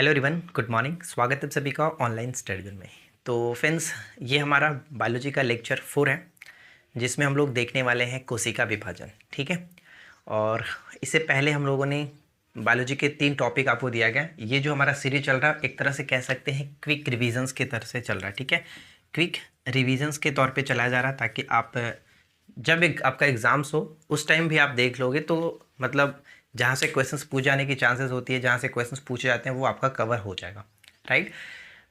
Hello everyone, good morning. स्वागत है आप सभी का ऑनलाइन स्टडी जोन में। तो फ्रेंड्स, ये हमारा बायोलॉजी का लेक्चर 4 है, जिसमें हम लोग देखने वाले हैं कोशिका विभाजन। ठीक है, और इससे पहले हम लोगों ने बायोलॉजी के 3 टॉपिक आपको दिया गया। ये जो हमारा सीरीज चल रहा है, एक तरह से कह सकते हैं क्विक रिविजन्स के तरह से चल रहा है। ठीक है, क्विक रिविजन्स के तौर पर चलाया जा रहा है, ताकि आप जब आपका एग्ज़ाम्स हो उस टाइम भी आप देख लोगे तो मतलब जहाँ से क्वेश्चंस पूछ जाने की चांसेस होती है, जहाँ से क्वेश्चंस पूछे जाते हैं वो आपका कवर हो जाएगा। राइट,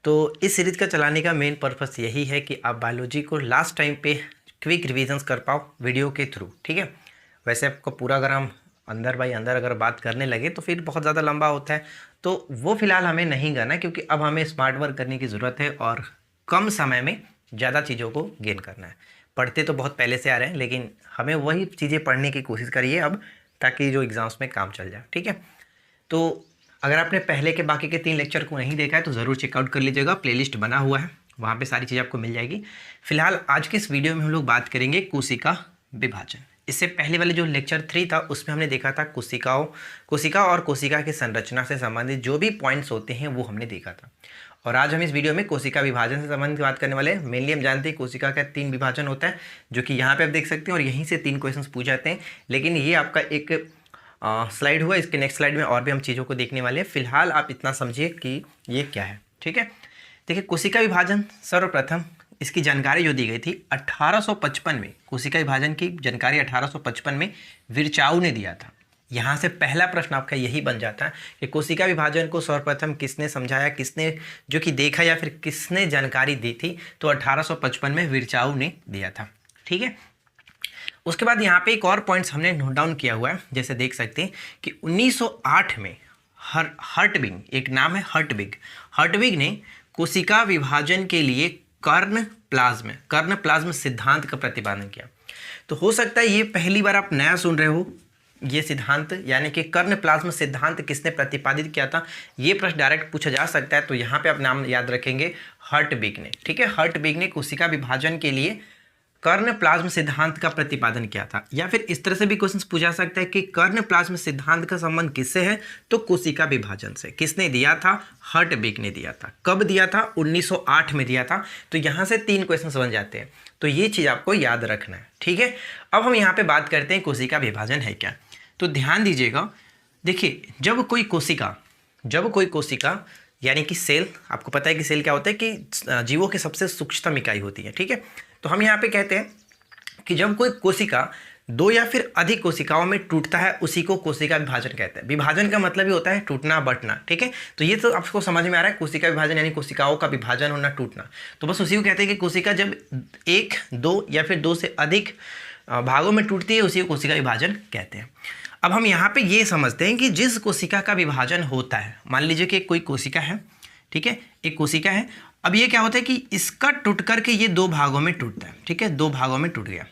तो इस सीरीज़ का चलाने का मेन पर्पस यही है कि आप बायोलॉजी को लास्ट टाइम पे क्विक रिविजन्स कर पाओ वीडियो के थ्रू। ठीक है, वैसे आपको पूरा अगर हम अंदर बाई अंदर अगर बात करने लगे तो फिर बहुत ज़्यादा लंबा होता है, तो वो फिलहाल हमें नहीं करना, क्योंकि अब हमें स्मार्ट वर्क करने की ज़रूरत है और कम समय में ज़्यादा चीज़ों को गेन करना है। पढ़ते तो बहुत पहले से आ रहे हैं, लेकिन हमें वही चीज़ें पढ़ने की कोशिश करिए अब, ताकि जो एग्ज़ाम्स में काम चल जाए। ठीक है, तो अगर आपने पहले के बाकी के 3 लेक्चर को नहीं देखा है तो ज़रूर चेकआउट कर लीजिएगा, प्लेलिस्ट बना हुआ है, वहाँ पे सारी चीज़ें आपको मिल जाएगी। फिलहाल आज के इस वीडियो में हम लोग बात करेंगे कोशिका विभाजन। इससे पहले वाले जो लेक्चर 3 था उसमें हमने देखा था कोशिका और कोशिका की संरचना से संबंधित जो भी पॉइंट्स होते हैं वो हमने देखा था। और आज हम इस वीडियो में कोशिका विभाजन से संबंधित बात करने वाले हैं। मेनली हम जानते हैं कोशिका का 3 विभाजन होता है, जो कि यहाँ पे आप देख सकते हैं, और यहीं से 3 क्वेश्चंस पूछ जाते हैं। लेकिन ये आपका एक स्लाइड हुआ, इसके नेक्स्ट स्लाइड में और भी हम चीज़ों को देखने वाले हैं। फिलहाल आप इतना समझिए कि ये क्या है। ठीक है, देखिए कोशिका विभाजन, सर्वप्रथम इसकी जानकारी जो दी गई थी 1855 में, कोशिका विभाजन की जानकारी 1855 में विरचाऊ ने दिया था। यहाँ से पहला प्रश्न आपका यही बन जाता है कि कोशिका विभाजन को सर्वप्रथम किसने समझाया, किसने जो कि देखा या फिर किसने जानकारी दी थी, तो 1855 में विरचाऊ ने दिया था। ठीक है, उसके बाद यहाँ पे एक और पॉइंट्स हमने नोट डाउन किया हुआ है, जैसे देख सकते हैं कि 1908 में हर्टविग, एक नाम है हर्टविग ने कोशिका विभाजन के लिए कर्ण प्लाज्म सिद्धांत का प्रतिपादन किया। तो हो सकता है ये पहली बार आप नया सुन रहे हो ये सिद्धांत, यानी कि कर्ण प्लाज्म सिद्धांत किसने प्रतिपादित किया था, ये प्रश्न डायरेक्ट पूछा जा सकता है। तो यहाँ पे आप नाम याद रखेंगे हर्टविग ने। ठीक है, हर्टविग ने कोशिका विभाजन के लिए कर्ण प्लाज्म सिद्धांत का प्रतिपादन किया था। या फिर इस तरह से भी क्वेश्चन पूछा सकता है कि कर्ण प्लाज्म सिद्धांत का संबंध किससे है, तो कोशिका विभाजन से। किसने दिया था? हर्टविग ने दिया था। कब दिया था? 1908 में दिया था। तो यहाँ से 3 क्वेश्चन बन जाते हैं, तो ये चीज़ आपको याद रखना है। ठीक है, अब हम यहाँ पे बात करते हैं कोशिका विभाजन है क्या। तो ध्यान दीजिएगा, देखिए जब कोई कोशिका यानी कि सेल, आपको पता है कि सेल क्या होता है कि जीवों की सबसे सूक्ष्मतम इकाई होती है। ठीक है, तो हम यहाँ पे कहते हैं कि जब कोई कोशिका 2 या फिर अधिक कोशिकाओं में टूटता है, उसी को कोशिका विभाजन कहते हैं। विभाजन का मतलब ही होता है टूटना, बंटना। ठीक है, तो ये तो आपको समझ में आ रहा है, कोशिका विभाजन यानी कोशिकाओं का विभाजन होना, टूटना। तो बस उसी को कहते हैं कि कोशिका जब 1, 2 या फिर 2 से अधिक भागों में टूटती है, उसी को कोशिका विभाजन कहते हैं। अब हम यहाँ पे ये समझते हैं कि जिस कोशिका का विभाजन होता है, मान लीजिए कि कोई कोशिका है। ठीक है, एक कोशिका है। अब ये क्या होता है कि इसका टूट करके ये 2 भागों में टूटता है। ठीक है, 2 भागों में टूट गया।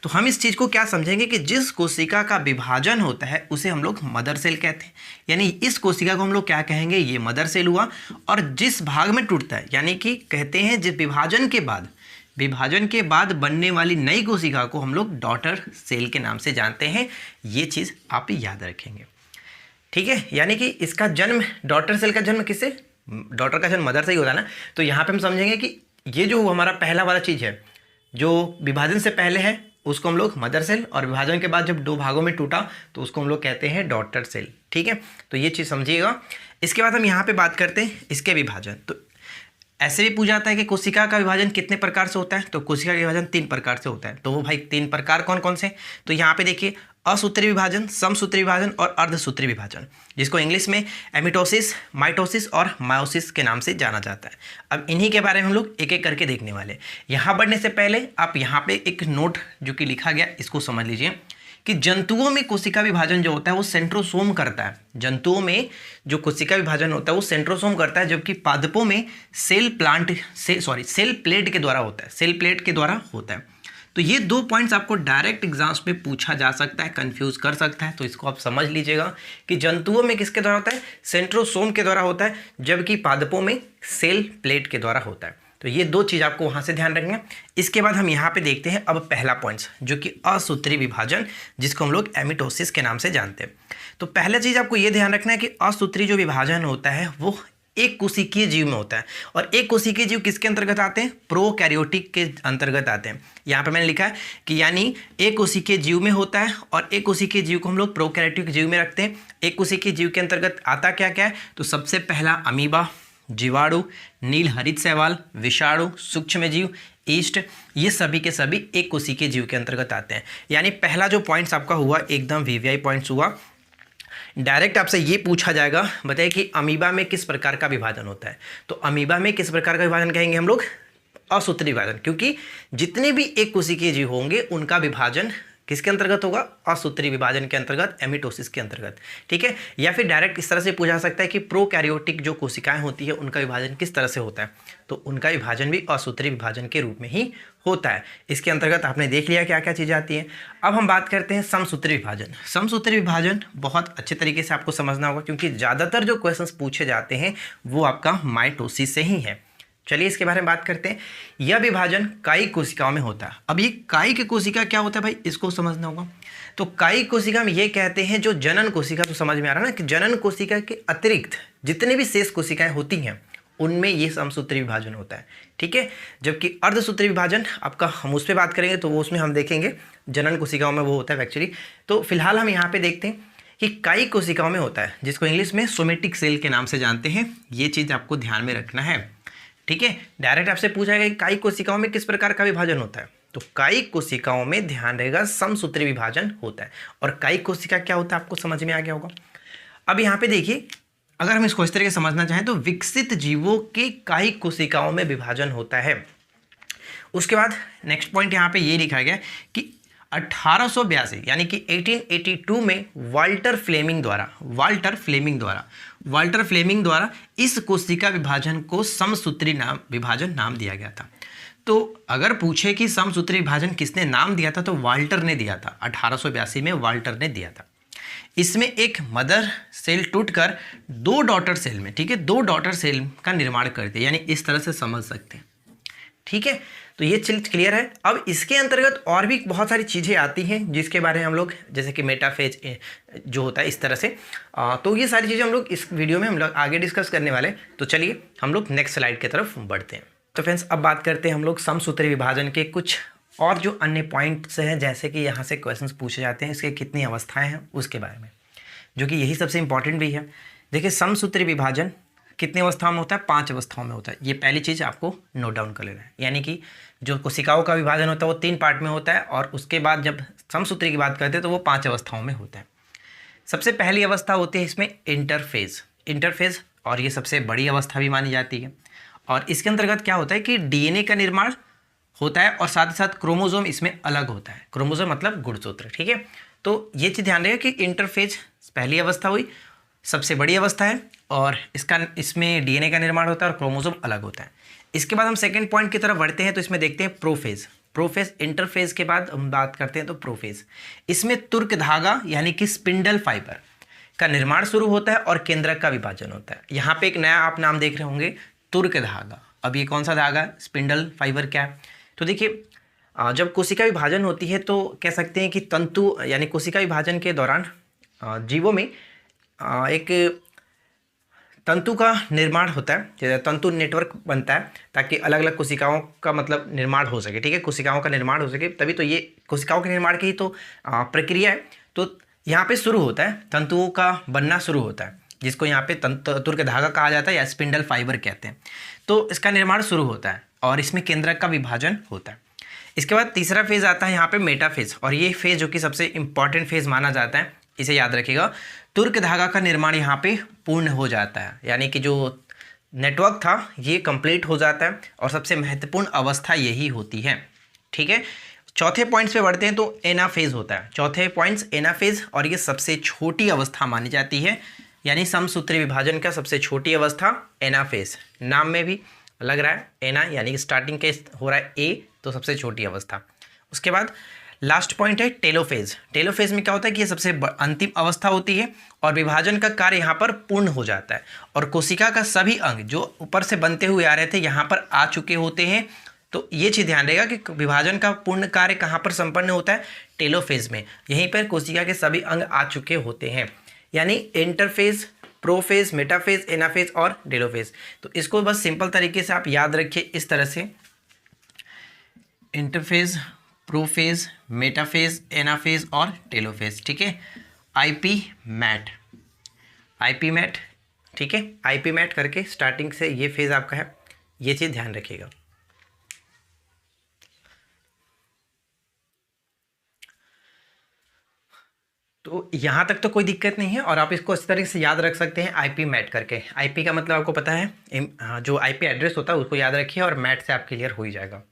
तो हम इस चीज़ को क्या समझेंगे कि जिस कोशिका का विभाजन होता है उसे हम लोग मदर सेल कहते हैं। यानी इस कोशिका को हम लोग क्या कहेंगे, ये मदर सेल हुआ। और जिस भाग में टूटता है, यानी कि कहते हैं जिस विभाजन के बाद बनने वाली नई कोशिका को हम लोग डॉटर सेल के नाम से जानते हैं। ये चीज़ आप याद रखेंगे। ठीक है, यानी कि इसका जन्म, डॉटर सेल का जन्म किससे, डॉटर का जन्म मदर से ही होता है ना। तो यहाँ पे हम समझेंगे कि ये जो हमारा पहला वाला चीज़ है, जो विभाजन से पहले है, उसको हम लोग मदर सेल, और विभाजन के बाद जब 2 भागों में टूटा तो उसको हम लोग कहते हैं डॉटर सेल। ठीक है, तो ये चीज़ समझिएगा। इसके बाद हम यहाँ पे बात करते हैं इसके विभाजन। तो ऐसे भी पूछा जाता है कि कोशिका का विभाजन कितने प्रकार से होता है, तो कोशिका का विभाजन 3 प्रकार से होता है। तो वो भाई 3 प्रकार कौन कौन से, तो यहाँ पे देखिए असूत्री विभाजन, समसूत्री विभाजन और अर्धसूत्री विभाजन, जिसको इंग्लिश में एमिटोसिस, माइटोसिस और मायोसिस के नाम से जाना जाता है। अब इन्हीं के बारे में हम लोग एक एक करके देखने वाले हैं। यहाँ बढ़ने से पहले आप यहाँ पे एक नोट जो कि लिखा गया, इसको समझ लीजिए कि जंतुओं में कोशिका विभाजन जो होता है वो सेंट्रोसोम करता है। जंतुओं में जो कोशिका विभाजन होता है वो सेंट्रोसोम करता है, जबकि पादपों में सेल प्लेट के द्वारा होता है। सेल प्लेट के द्वारा होता है। तो ये 2 पॉइंट्स आपको डायरेक्ट एग्जाम्स में पूछा जा सकता है, कंफ्यूज कर सकता है। तो इसको आप समझ लीजिएगा कि जंतुओं में किसके द्वारा होता है, सेंट्रोसोम के द्वारा होता है, जबकि पादपों में सेल प्लेट के द्वारा होता है। तो ये दो चीज़ आपको वहाँ से ध्यान रखना है। इसके बाद हम यहाँ पे देखते हैं अब पहला पॉइंट्स, जो कि असूत्री विभाजन, जिसको हम लोग एमिटोसिस के नाम से जानते हैं। तो पहला चीज़ आपको ये ध्यान रखना है कि असूत्री जो विभाजन होता है वो एक कोशिकीय जीव में होता है। और एक कोशिकीय जीव किसके अंतर्गत आते हैं? प्रोकैरियोटिक के अंतर्गत आते हैं। यहाँ पे मैंने लिखा है कि यानी एक कोशिकीय जीव में होता है, और एक कोशिकीय जीव को हम लोग प्रोकैरियोटिक जीव में रखते हैं। एक कोशिकीय जीव के अंतर्गत आता क्या क्या है? तो सबसे पहला अमीबा, जीवाणु, नील हरित शैवाल, विषाणु, सूक्ष्मजीव, ईस्ट, ये सभी के सभी एक कोशिकीय जीव के अंतर्गत आते हैं। यानी पहला जो पॉइंट्स आपका हुआ एकदम वीवीआई पॉइंट्स हुआ। डायरेक्ट आपसे ये पूछा जाएगा, बताइए कि अमीबा में किस प्रकार का विभाजन होता है? तो अमीबा में किस प्रकार का विभाजन कहेंगे हम लोग? असूत्री विभाजन, क्योंकि जितने भी एक कोशिकीय जीव होंगे उनका विभाजन किसके अंतर्गत होगा? असूत्री विभाजन के अंतर्गत, एमिटोसिस के अंतर्गत। ठीक है, या फिर डायरेक्ट इस तरह से पूछा सकता है कि प्रोकैरियोटिक जो कोशिकाएं होती है उनका विभाजन किस तरह से होता है? तो उनका विभाजन भी असूत्री विभाजन के रूप में ही होता है। इसके अंतर्गत आपने देख लिया क्या क्या चीज़ें आती हैं। अब हम बात करते हैं समसूत्री विभाजन। समसूत्री विभाजन बहुत अच्छे तरीके से आपको समझना होगा, क्योंकि ज़्यादातर जो क्वेश्चंस पूछे जाते हैं वो आपका माइटोसिस से ही है। चलिए इसके बारे में बात करते हैं। यह विभाजन कायिक कोशिकाओं में होता है। अब ये कायिक कोशिका क्या होता है भाई, इसको समझना होगा। तो कायिक कोशिका में ये कहते हैं जो जनन कोशिका, तो समझ में आ रहा है ना कि जनन कोशिका के अतिरिक्त जितने भी शेष कोशिकाएं होती हैं उनमें ये समसूत्री विभाजन होता है। ठीक है, जबकि अर्धसूत्री विभाजन आपका हम उस पर बात करेंगे, तो वो उसमें हम देखेंगे जनन कोशिकाओं में वो होता है एक्चुअली। तो फिलहाल हम यहाँ पे देखते हैं कि कायिक कोशिकाओं में होता है, जिसको इंग्लिश में सोमेटिक सेल के नाम से जानते हैं। ये चीज़ आपको ध्यान में रखना है। ठीक है, डायरेक्ट आपसे पूछा जाएगा कि कायिक कोशिकाओं में किस प्रकार का विभाजन होता है? तो कायिक कोशिकाओं में ध्यान रहेगा समसूत्री विभाजन होता है। और कायिक कोशिका क्या होता है आपको समझ में आ गया होगा। अब यहाँ पे देखिए, अगर हम इसको इस तरीके से समझना चाहें तो विकसित जीवों के कायिक कोशिकाओं में विभाजन होता है। उसके बाद नेक्स्ट पॉइंट यहाँ पे ये लिखा गया कि 1882 यानी कि 1882 में वाल्टर फ्लेमिंग द्वारा इस कोशिका विभाजन को समसूत्री विभाजन नाम दिया गया था। तो अगर पूछे कि समसूत्री विभाजन किसने नाम दिया था, तो वाल्टर ने दिया था। 1882 में वाल्टर ने दिया था। इसमें एक मदर सेल टूटकर दो डॉटर सेल में, ठीक है, दो डॉटर सेल का निर्माण करते हैं, यानी इस तरह से समझ सकते हैं। ठीक है, तो ये चीज क्लियर है। अब इसके अंतर्गत और भी बहुत सारी चीज़ें आती हैं जिसके बारे में हम लोग, जैसे कि मेटाफेज जो होता है इस तरह से, तो ये सारी चीज़ें हम लोग इस वीडियो में हम लोग आगे डिस्कस करने वाले हैं। तो चलिए हम लोग नेक्स्ट स्लाइड की तरफ बढ़ते हैं। तो फ्रेंड्स, अब बात करते हैं हम लोग समसूत्री विभाजन के कुछ और जो अन्य पॉइंट्स हैं, जैसे कि यहाँ से क्वेश्चंस पूछे जाते हैं, इसके कितनी अवस्थाएं हैं उसके बारे में, जो कि यही सबसे इंपॉर्टेंट भी है। देखिए, समसूत्री विभाजन कितनी अवस्थाओं में होता है? 5 अवस्थाओं में होता है। ये पहली चीज़ आपको नोट डाउन कर लेना है। यानी कि जो कोशिकाओं का विभाजन होता है वो 3 पार्ट में होता है, और उसके बाद जब समसूत्री की बात करते हैं तो वो 5 अवस्थाओं में होता है। सबसे पहली अवस्था होती है इसमें इंटरफेज, और ये सबसे बड़ी अवस्था भी मानी जाती है। और इसके अंतर्गत क्या होता है कि डीएनए का निर्माण होता है, और साथ ही साथ क्रोमोसोम इसमें अलग होता है। क्रोमोसोम मतलब गुणसूत्र। ठीक है, तो ये चीज़ ध्यान रखिए कि इंटरफेज पहली अवस्था हुई, सबसे बड़ी अवस्था है, और इसमें डीएनए का निर्माण होता है और क्रोमोसोम अलग होता है। इसके बाद हम सेकंड पॉइंट की तरफ बढ़ते हैं, तो इसमें देखते हैं प्रोफेज। इंटरफेज के बाद हम बात करते हैं तो प्रोफेज। इसमें तुर्क धागा यानी कि स्पिंडल फाइबर का निर्माण शुरू होता है और केंद्रक का विभाजन होता है। यहाँ पे एक नया आप नाम देख रहे होंगे, तुर्क धागा। अब ये कौन सा धागा? स्पिंडल फाइबर क्या है? तो देखिए, जब कोशिका विभाजन होती है तो कह सकते हैं कि तंतु, यानी कोशिका विभाजन के दौरान जीवों में एक तंतु का निर्माण होता है, तंतु नेटवर्क बनता है, ताकि अलग अलग कोशिकाओं का मतलब निर्माण हो सके। ठीक है, कोशिकाओं का निर्माण हो सके, तभी तो ये कोशिकाओं के निर्माण की ही तो प्रक्रिया है। तो यहाँ पे शुरू होता है, तंतुओं का बनना शुरू होता है, जिसको यहाँ पे तुर्क धागा कहा जाता है या स्पिंडल फाइबर कहते हैं। तो इसका निर्माण शुरू होता है और इसमें केंद्रक का विभाजन होता है। इसके बाद तीसरा फेज आता है यहाँ पे मेटाफेज, और ये फेज जो कि सबसे इंपॉर्टेंट फेज माना जाता है, इसे याद रखिएगा। तुर्क धागा का निर्माण यहाँ पे पूर्ण हो जाता है, यानी कि जो नेटवर्क था ये कंप्लीट हो जाता है, और सबसे महत्वपूर्ण अवस्था यही होती है। ठीक है, चौथे पॉइंट्स पे बढ़ते हैं तो एनाफेज होता है। चौथे पॉइंट्स एनाफेज, और ये सबसे छोटी अवस्था मानी जाती है, यानी समसूत्री विभाजन का सबसे छोटी अवस्था एनाफेज। नाम में भी लग रहा है एना, यानी कि स्टार्टिंग के हो रहा है ए, तो सबसे छोटी अवस्था। उसके बाद लास्ट पॉइंट है टेलोफेज। टेलोफेज में क्या होता है कि ये सबसे अंतिम अवस्था होती है और विभाजन का कार्य यहाँ पर पूर्ण हो जाता है और कोशिका का सभी अंग जो ऊपर से बनते हुए आ रहे थे यहाँ पर आ चुके होते हैं। तो ये चीज़ ध्यान रहेगा कि विभाजन का पूर्ण कार्य कहाँ पर संपन्न होता है, टेलोफेज में। यहीं पर कोशिका के सभी अंग आ चुके होते हैं, यानी इंटरफेज, प्रोफेज, मेटाफेज, एनाफेज और टेलोफेज। तो इसको बस सिंपल तरीके से आप याद रखिए इस तरह से, इंटरफेज, प्रोफेज, मेटाफेज, एनाफेज और टेलोफेज। ठीक है, आईपी मैट, आईपी मैट। ठीक है, आईपी मैट करके स्टार्टिंग से ये फेज आपका है, ये चीज़ ध्यान रखिएगा। तो यहाँ तक तो कोई दिक्कत नहीं है और आप इसको इस तरीके से याद रख सकते हैं आईपी मैट करके। आईपी का मतलब आपको पता है, जो आईपी एड्रेस होता है उसको याद रखिए और मैट से आप क्लियर हो ही जाएगा।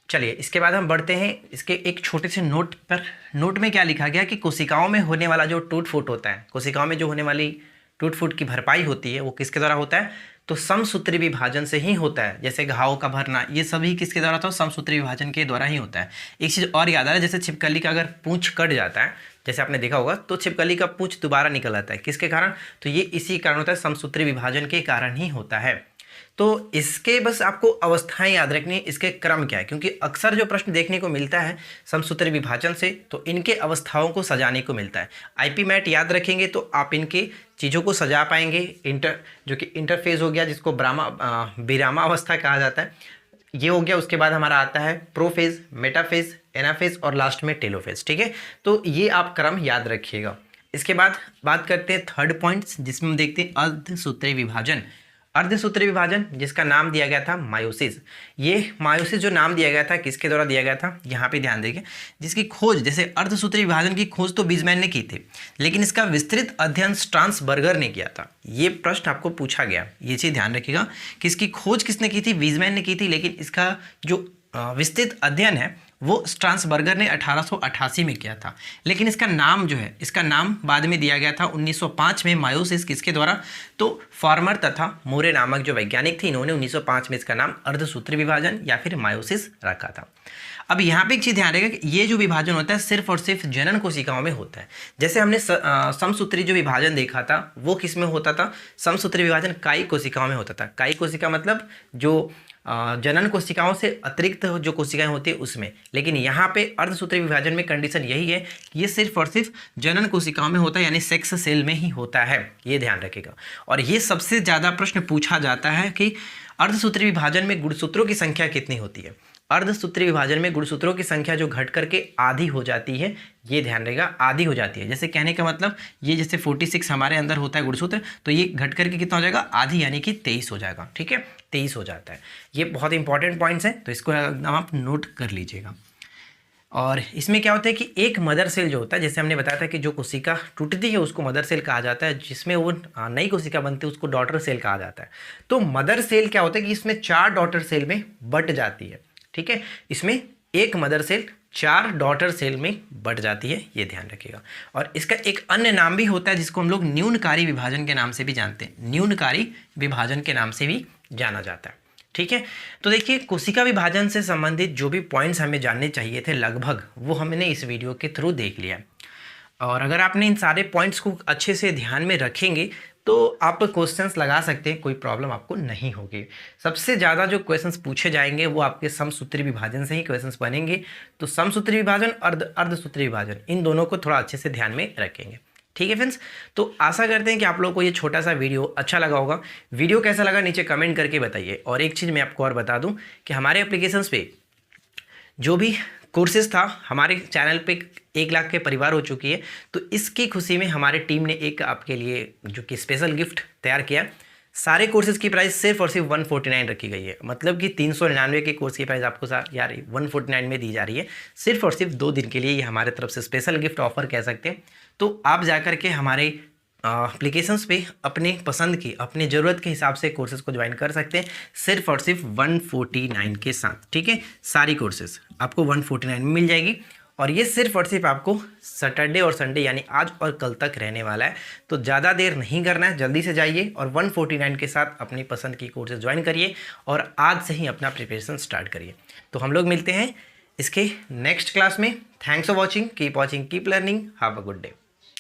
चलिए इसके बाद हम बढ़ते हैं इसके एक छोटे से नोट पर। नोट में क्या लिखा गया कि कोशिकाओं में होने वाला जो टूट फूट होता है, कोशिकाओं में जो होने वाली टूट फूट की भरपाई होती है वो किसके द्वारा होता है, तो समसूत्री विभाजन से ही होता है। जैसे घाव का भरना, ये सभी किसके द्वारा होता है, समसूत्री विभाजन के द्वारा ही होता है। एक चीज़ और याद आ रहा है, जैसे छिपकली का अगर पूंछ कट जाता है, जैसे आपने देखा होगा, तो छिपकली का पूंछ दोबारा निकल आता है, किसके कारण, तो ये इसी कारण होता है, समसूत्री विभाजन के कारण ही होता है। तो इसके बस आपको अवस्थाएं याद रखनी है, इसके क्रम क्या है, क्योंकि अक्सर जो प्रश्न देखने को मिलता है समसूत्री विभाजन से, तो इनके अवस्थाओं को सजाने को मिलता है। आईपी मैट याद रखेंगे तो आप इनके चीज़ों को सजा पाएंगे। जो कि इंटरफेज हो गया, जिसको विरामा अवस्था कहा जाता है, ये हो गया। उसके बाद हमारा आता है प्रोफेज, मेटाफेज, एनाफेज और लास्ट में टेलोफेज। ठीक है, तो ये आप क्रम याद रखिएगा। इसके बाद बात करते हैं थर्ड पॉइंट, जिसमें हम देखते हैं अर्धसूत्री विभाजन। अर्धसूत्री विभाजन जिसका नाम दिया गया था मायोसिस। ये मायोसिस जो नाम दिया गया था किसके द्वारा दिया गया था, यहाँ पे ध्यान देंगे, जिसकी खोज, जैसे अर्धसूत्री विभाजन की खोज तो बीजमैन ने की थी, लेकिन इसका विस्तृत अध्ययन स्ट्रासबर्गर ने किया था। ये प्रश्न आपको पूछा गया, ये चीज़ ध्यान रखिएगा कि इसकी खोज किसने की थी, बीजमैन ने की थी, लेकिन इसका जो विस्तृत अध्ययन है वो स्ट्रासबर्गर ने 1888 में किया था। लेकिन इसका नाम जो है, इसका नाम बाद में दिया गया था 1905 में मायोसिस, किसके द्वारा, तो फार्मर तथा मोरे नामक जो वैज्ञानिक थे, इन्होंने 1905 में इसका नाम अर्धसूत्री विभाजन या फिर मायोसिस रखा था। अब यहाँ पे एक चीज़ ध्यान रहेगा कि ये जो विभाजन होता है सिर्फ और सिर्फ जनन कोशिकाओं में होता है। जैसे हमने समसूत्री जो विभाजन देखा था वो किस में होता था, समसूत्री विभाजन कायी कोशिकाओं में होता था। कायी कोशिका मतलब जो जनन कोशिकाओं से अतिरिक्त जो कोशिकाएं होती है उसमें। लेकिन यहाँ पे अर्धसूत्री विभाजन में कंडीशन यही है कि ये सिर्फ और सिर्फ जनन कोशिकाओं में होता है, यानी सेक्स सेल में ही होता है, ये ध्यान रखिएगा। और ये सबसे ज़्यादा प्रश्न पूछा जाता है कि अर्धसूत्री विभाजन में गुणसूत्रों की संख्या कितनी होती है। अर्धसूत्री विभाजन में गुणसूत्रों की संख्या जो घट करके आधी हो जाती है, ये ध्यान रहेगा, आधी हो जाती है। जैसे कहने का मतलब ये जैसे 46 हमारे अंदर होता है गुणसूत्र, तो ये घट करके कितना हो जाएगा, आधी, यानी कि 23 हो जाएगा। ठीक है, 23 हो जाता है। ये बहुत इंपॉर्टेंट पॉइंट्स हैं, तो इसको एकदम आप नोट कर लीजिएगा। और इसमें क्या होता है कि एक मदर सेल जो होता है, जैसे हमने बताया था कि जो कोशिका टूटती है उसको मदर सेल कहा जाता है, जिसमें वो नई कोशिका बनती है उसको डॉटर सेल कहा जाता है। तो मदर सेल क्या होता है कि इसमें 4 डॉटर सेल में बट जाती है। ठीक है, इसमें एक मदर सेल 4 डॉटर सेल में बट जाती है, ये ध्यान रखिएगा। और इसका एक अन्य नाम भी होता है जिसको हम लोग न्यूनकारी विभाजन के नाम से भी जानते हैं, न्यूनकारी विभाजन के नाम से भी जाना जाता है। ठीक है, तो देखिए कोशिका विभाजन से संबंधित जो भी पॉइंट्स हमें जानने चाहिए थे लगभग, वो हमने इस वीडियो के थ्रू देख लिया। और अगर आपने इन सारे पॉइंट्स को अच्छे से ध्यान में रखेंगे तो आप क्वेश्चंस लगा सकते हैं, कोई प्रॉब्लम आपको नहीं होगी। सबसे ज़्यादा जो क्वेश्चंस पूछे जाएंगे वो आपके समसूत्री विभाजन से ही क्वेश्चंस बनेंगे। तो समसूत्री विभाजन, अर्धसूत्री विभाजन, इन दोनों को थोड़ा अच्छे से ध्यान में रखेंगे। ठीक है फ्रेंड्स, तो आशा करते हैं कि आप लोगों को ये छोटा सा वीडियो अच्छा लगा होगा। वीडियो कैसा लगा नीचे कमेंट करके बताइए। और एक चीज़ मैं आपको और बता दूँ कि हमारे एप्लीकेशंस पे जो भी कोर्सेज था, हमारे चैनल पे 1 लाख के परिवार हो चुकी है, तो इसकी खुशी में हमारे टीम ने एक आपके लिए जो कि स्पेशल गिफ्ट तैयार किया। सारे कोर्सेज की प्राइस सिर्फ और सिर्फ 149 रखी गई है, मतलब कि 399 के कोर्स की प्राइस आपको यार 149 में दी जा रही है, सिर्फ और सिर्फ 2 दिन के लिए। ये हमारे तरफ से स्पेशल गिफ्ट ऑफर कह सकते हैं। तो आप जाकर के हमारे एप्लीकेशंस पे अपने पसंद की, अपने ज़रूरत के हिसाब से कोर्सेज को ज्वाइन कर सकते हैं, सिर्फ और सिर्फ 149 के साथ। ठीक है, सारी कोर्सेज आपको 149 में मिल जाएगी। और ये सिर्फ और सिर्फ आपको सैटरडे और संडे यानी आज और कल तक रहने वाला है। तो ज़्यादा देर नहीं करना है, जल्दी से जाइए और 149 के साथ अपनी पसंद की कोर्सेज ज्वाइन करिए और आज से ही अपना प्रिपरेशन स्टार्ट करिए। तो हम लोग मिलते हैं इसके नेक्स्ट क्लास में। Thanks for watching, keep learning, have a good day.